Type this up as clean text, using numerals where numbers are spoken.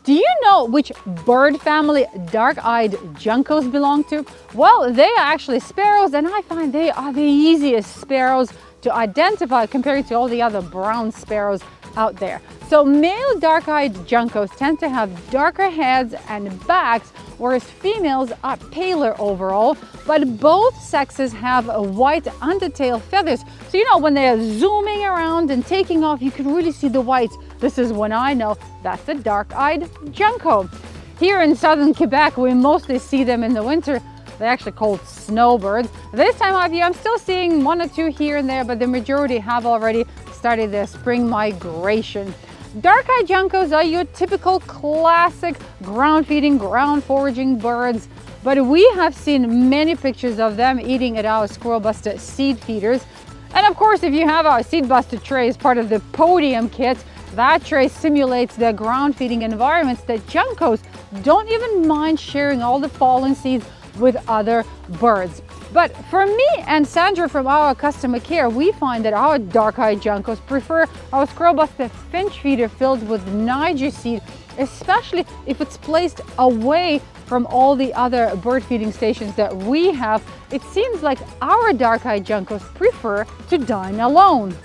Do you know which bird family dark-eyed juncos belong to? Well, they are actually sparrows, and I find they are the easiest sparrows to identify compared to all the other brown sparrows out there. So male dark-eyed juncos tend to have darker heads and backs, whereas females are paler overall, but both sexes have white undertail feathers. So you know, when they're zooming around and taking off, you can really see the whites. This is when I know that's a dark-eyed junco. Here in southern Quebec, we mostly see them in the winter. They're actually called snowbirds. This time of year, I'm still seeing one or two here and there, but the majority have already started their spring migration. Dark-eyed juncos are your typical classic ground-feeding, ground-foraging birds, but we have seen many pictures of them eating at our Squirrel Buster seed feeders. And of course, if you have our Seed Buster tray as part of the Podium kit, that tray simulates the ground-feeding environments that juncos don't even mind sharing all the fallen seeds with other birds. But for me and Sandra from our customer care, we find that our dark-eyed juncos prefer our Squirrel Buster Finch feeder filled with Nyjer seed, especially if it's placed away from all the other bird feeding stations that we have. It seems like our dark-eyed juncos prefer to dine alone.